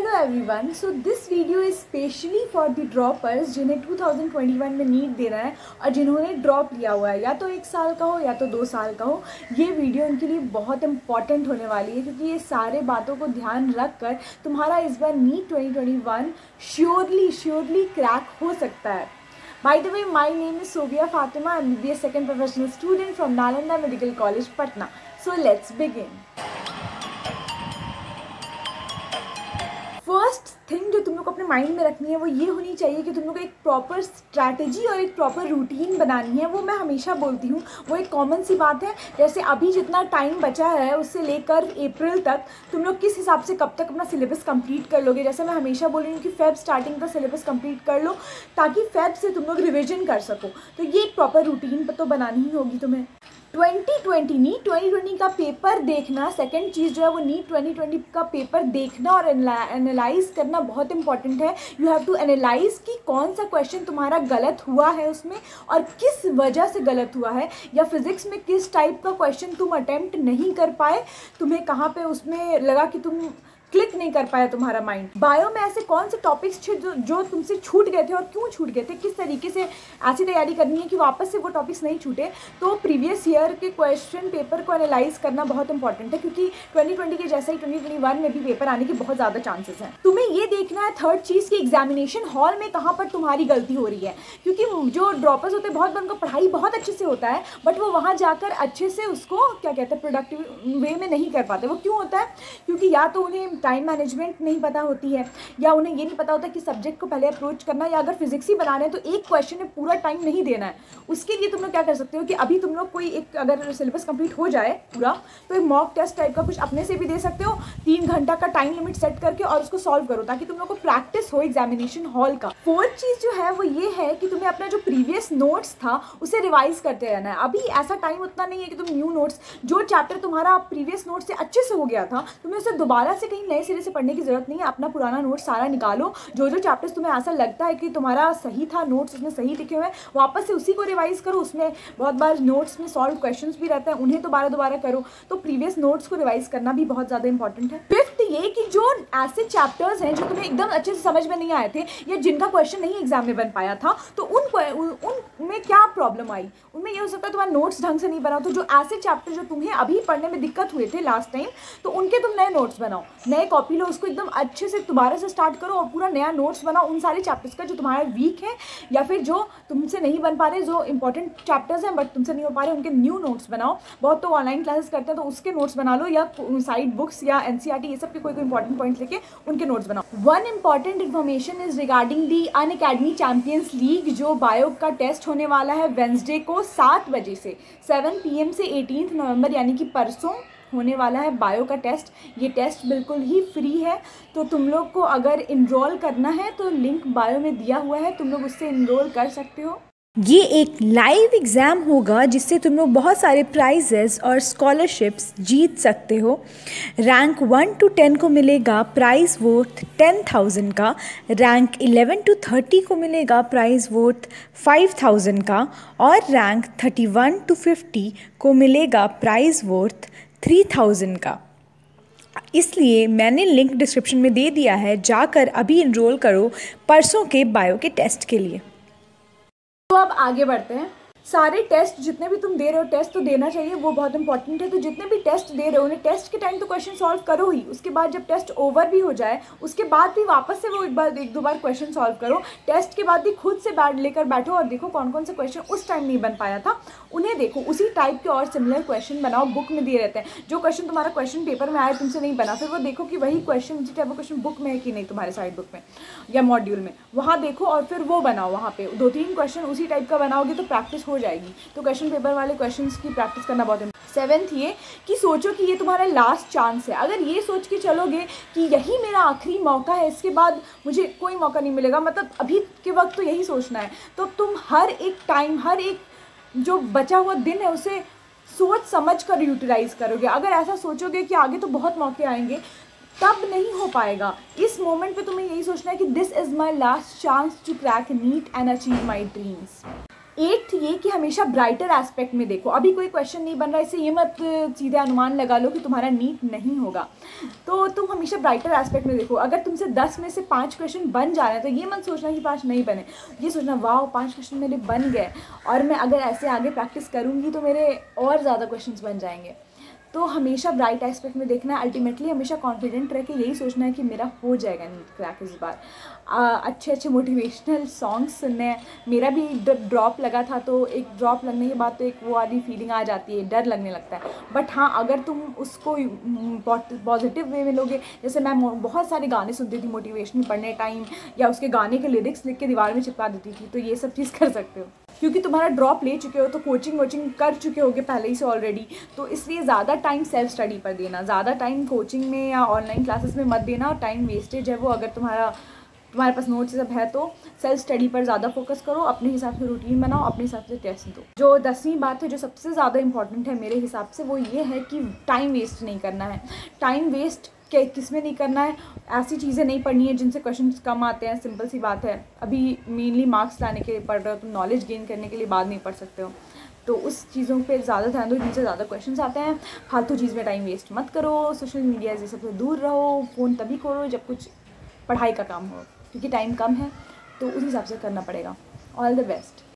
Hello everyone, so this video is specially for the droppers जिन्हें 2021 में NEET देना है और जिन्होंने ड्रॉप लिया हुआ है, या तो 1 साल का हो या तो 2 साल का हो। ये वीडियो उनके लिए बहुत इंपॉर्टेंट होने वाली है क्योंकि ये सारे बातों को ध्यान रख कर तुम्हारा इस बार नीट 2021 श्योरली क्रैक हो सकता है। By the way, my name is Sobia Fatima. I'm MBBS second professional student from Nalanda Medical College, Patna. So let's begin. First thing जो तुम लोग को अपने माइंड में रखनी है वो ये होनी चाहिए कि तुम लोग को एक प्रॉपर स्ट्रैटेजी और एक प्रॉपर रूटीन बनानी है। वो मैं हमेशा बोलती हूँ, वो एक कॉमन सी बात है। जैसे अभी जितना टाइम बचा है उससे लेकर अप्रैल तक तुम लोग किस हिसाब से कब तक अपना सिलेबस कंप्लीट कर लोगे। जैसे मैं हमेशा बोल रही हूँ कि फेब स्टार्टिंग का सिलेबस कंप्लीट कर लो ताकि फेब से तुम लोग रिविजन कर सको। तो ये एक प्रॉपर रूटीन तो बनानी ही होगी तुम्हें। 2020 का पेपर देखना, सेकंड चीज़ जो है वो नीट 2020 का पेपर देखना और एनालाइज करना बहुत इंपॉर्टेंट है। यू हैव टू एनालाइज कि कौन सा क्वेश्चन तुम्हारा गलत हुआ है उसमें और किस वजह से गलत हुआ है, या फिजिक्स में किस टाइप का क्वेश्चन तुम अटेम्प्ट नहीं कर पाए, तुम्हें कहाँ पे उसमें लगा कि तुम क्लिक नहीं कर पाया तुम्हारा माइंड। बायो में ऐसे कौन से टॉपिक्स थे जो तुमसे छूट गए थे और क्यों छूट गए थे, किस तरीके से ऐसी तैयारी करनी है कि वापस से वो टॉपिक्स नहीं छूटे। तो प्रीवियस ईयर के क्वेश्चन पेपर को एनालाइज करना बहुत इंपॉर्टेंट है क्योंकि 2020 के जैसे ही 2021 में भी पेपर आने के बहुत ज़्यादा चांसेस हैं। तुम्हें ये देखना है थर्ड चीज़ की एग्जामिनेशन हॉल में कहाँ पर तुम्हारी गलती हो रही है, क्योंकि जो ड्रॉपर्स होते हैं बहुत बार उनका पढ़ाई बहुत अच्छे से होता है बट वो वहाँ जाकर अच्छे से उसको क्या कहते हैं प्रोडक्टिव वे में नहीं कर पाते। वो क्यों होता है? क्योंकि या तो उन्हें टाइम मैनेजमेंट नहीं पता होती है, या उन्हें ये नहीं पता होता कि सब्जेक्ट को पहले अप्रोच करना, या अगर फिजिक्स ही बना रहे हैं तो एक क्वेश्चन में पूरा टाइम नहीं देना है। उसके लिए तुम लोग क्या कर सकते हो कि अभी तुम लोग कोई एक अगर सिलेबस कंप्लीट हो जाए पूरा तो एक मॉक टेस्ट टाइप का कुछ अपने से भी दे सकते हो 3 घंटा का टाइम लिमिट सेट करके, और उसको सॉल्व करो ताकि तुम लोग को प्रैक्टिस हो एग्जामिनेशन हॉल का। फोर्थ चीज़ जो है वो ये है कि तुम्हें अपना जो प्रीवियस नोट्स था उसे रिवाइज करते रहना है। अभी ऐसा टाइम उतना नहीं है कि तुम न्यू नोट्स, जो चैप्टर तुम्हारा प्रीवियस नोट से अच्छे से हो गया था तुम्हें उसे दोबारा से कहीं नए सिरे से पढ़ने की जरूरत नहीं है। अपना पुराना नोट्स सारा निकालो, जो चैप्टर्स तुम्हें ऐसा लगता है कि तुम्हारा सही था, नोट्स उसमें सही लिखे हुए हैं, वापस से उसी को रिवाइज करो। उसमें बहुत बार नोट्स में सॉल्व क्वेश्चंस भी रहते हैं, उन्हें दोबारा करो। तो प्रीवियस नोट्स को रिवाइज करना भी बहुत ज़्यादा इंपॉर्टेंट है। फिफ्थ ये कि जो ऐसे चैप्टर्स हैं जो तुम्हें एकदम अच्छे से समझ में नहीं आए थे या जिनका क्वेश्चन नहीं एग्जाम में बन पाया था, तो उनमें क्या प्रॉब्लम आई, उनमें ये हो सकता है तुम्हारा नोट्स ढंग से नहीं बना। तो जो ऐसे चैप्टर जो तुम्हें अभी पढ़ने में दिक्कत हुए थे लास्ट टाइम, तो उनके तुम नए नोट्स बनाओ, नए कॉपी लो, उसको एकदम अच्छे से दोबारा से स्टार्ट करो और पूरा नया नोट्स बनाओ उन सारे चैप्टर्स का जो तुम्हारे वीक है या फिर जो तुमसे नहीं बन पा रहे, जो इंपॉर्टेंट चैप्टर्स हैं बट तुमसे नहीं हो पा रहे, उनके न्यू नोट्स बनाओ। बहुत तो ऑनलाइन क्लासेस करते हैं तो उसके नोट्स बना लो, या साइड बुक्स या एनसीईआरटी ये सब के कोई इंपॉर्टेंट पॉइंट्स लेके उनके नोट्स बनाओ। One important information is regarding the Unacademy champions league, जो बायो का टेस्ट होने वाला है वेंसडे को 7 बजे से 7 PM से 18 नवंबर यानी कि परसों होने वाला है बायो का टेस्ट। ये टेस्ट बिल्कुल ही फ्री है, तो तुम लोग को अगर इनरोल करना है तो लिंक बायो में दिया हुआ है, तुम लोग उससे इनरोल कर सकते हो। ये एक लाइव एग्ज़ाम होगा जिससे तुम लोग बहुत सारे प्राइजेस और स्कॉलरशिप्स जीत सकते हो। रैंक 1 to 10 को मिलेगा प्राइज़ वर्थ 10,000 का, रैंक 11 to 30 को मिलेगा प्राइज़ वर्थ 5,000 का, और रैंक 31 to 50 को मिलेगा प्राइज़ वर्थ 3,000 का। इसलिए मैंने लिंक डिस्क्रिप्शन में दे दिया है, जाकर अभी इनरोल करो परसों के बायो के टेस्ट के लिए। तो अब आगे बढ़ते हैं। सारे टेस्ट जितने भी तुम दे रहे हो, टेस्ट तो देना चाहिए, वो बहुत इंपॉर्टेंट है। तो जितने भी टेस्ट दे रहे हो उन्हें टेस्ट के टाइम तो क्वेश्चन सॉल्व करो ही, उसके बाद जब टेस्ट ओवर भी हो जाए उसके बाद भी वापस से वो एक दो बार क्वेश्चन सॉल्व करो। टेस्ट के बाद भी खुद से लेकर बैठो और देखो कौन कौन से क्वेश्चन उस टाइम नहीं बन पाया था, उन्हें देखो, उसी टाइप के और सिमिलर क्वेश्चन बनाओ। बुक में दिए रहते हैं, जो क्वेश्चन तुम्हारा क्वेश्चन पेपर में आया तुमसे नहीं बना, फिर वो देखो कि वही क्वेश्चन उसी टाइप का क्वेश्चन बुक में है कि नहीं, तुम्हारे साइड बुक में या मॉड्यूल में, वहाँ देखो और फिर वो बनाओ। वहाँ पे 2-3 क्वेश्चन उसी टाइप का बनाओगे तो प्रैक्टिस हो जाएगी। तो क्वेश्चन पेपर वाले क्वेश्चंस की प्रैक्टिस करना बहुत इम्पोर्टेंट। 7th ये कि सोचो कि ये तुम्हारा लास्ट चांस है। अगर ये सोच के चलोगे कि यही मेरा आखिरी मौका है, इसके बाद मुझे कोई मौका नहीं मिलेगा, मतलब अभी के वक्त तो यही सोचना है, तो तुम हर एक टाइम, हर एक जो बचा हुआ दिन है उसे सोच समझ कर यूटिलाइज करोगे। अगर ऐसा सोचोगे कि आगे तो बहुत मौके आएंगे, तब नहीं हो पाएगा। इस मोमेंट पे तुम्हें यही सोचना है कि this is my last chance to crack NEET and achieve my dreams. 8th ये कि हमेशा ब्राइटर एस्पेक्ट में देखो। अभी कोई क्वेश्चन नहीं बन रहा है, इससे ये मत सीधे अनुमान लगा लो कि तुम्हारा नीट नहीं होगा, तो तुम हमेशा ब्राइटर एस्पेक्ट में देखो। अगर तुमसे 10 में से 5 क्वेश्चन बन जा रहे हैं तो ये मत सोचना कि 5 नहीं बने, ये सोचना वाह 5 क्वेश्चन मेरे बन गए और मैं अगर ऐसे आगे प्रैक्टिस करूँगी तो मेरे और ज़्यादा क्वेश्चन बन जाएंगे। तो हमेशा ब्राइट एस्पेक्ट में देखना है। अल्टीमेटली हमेशा कॉन्फिडेंट रह के यही सोचना है कि मेरा हो जाएगा नीट क्रैक इस बार। अच्छे अच्छे मोटिवेशनल सॉन्ग्स सुनने हैं। मेरा भी ड्रॉप लगा था, तो एक ड्रॉप लगने के बाद तो एक वो वाली फीलिंग आ जाती है, डर लगने लगता है। बट हाँ, अगर तुम उसको पॉजिटिव वे में लोगे, जैसे मैं बहुत सारे गाने सुनती थी मोटिवेशनल पढ़ने टाइम, या उसके गाने के लिरिक्स लिख के दीवार में चिपका देती थी, तो ये सब चीज़ कर सकते हो। क्योंकि तुम्हारा ड्रॉप ले चुके हो तो कोचिंग कर चुके होगे पहले ही से ऑलरेडी, तो इसलिए ज़्यादा टाइम सेल्फ स्टडी पर देना, ज़्यादा टाइम कोचिंग में या ऑनलाइन क्लासेस में मत देना। और टाइम वेस्टेज है वो, अगर तुम्हारे पास नोट्स सब है तो सेल्फ स्टडी पर ज़्यादा फोकस करो, अपने हिसाब से रूटीन बनाओ, अपने हिसाब से टेस्ट दो। जो 10वीं बात है जो सबसे ज़्यादा इंपॉर्टेंट है मेरे हिसाब से, वो ये है कि टाइम वेस्ट नहीं करना है। टाइम वेस्ट किस में नहीं करना है, ऐसी चीज़ें नहीं पढ़नी है जिनसे क्वेश्चंस कम आते हैं। सिंपल सी बात है, अभी मेनली मार्क्स लाने के लिए पढ़ रहे हो, तुम नॉलेज गेन करने के लिए बाद नहीं पढ़ सकते हो, तो उस चीज़ों पे ज़्यादा ध्यान दो जिनसे ज़्यादा क्वेश्चंस आते हैं। फालतू चीज़ में टाइम वेस्ट मत करो, सोशल मीडिया से सबसे दूर रहो, फ़ोन तभी करो जब कुछ पढ़ाई का काम हो, क्योंकि टाइम कम है तो उस हिसाब से करना पड़ेगा। All the best.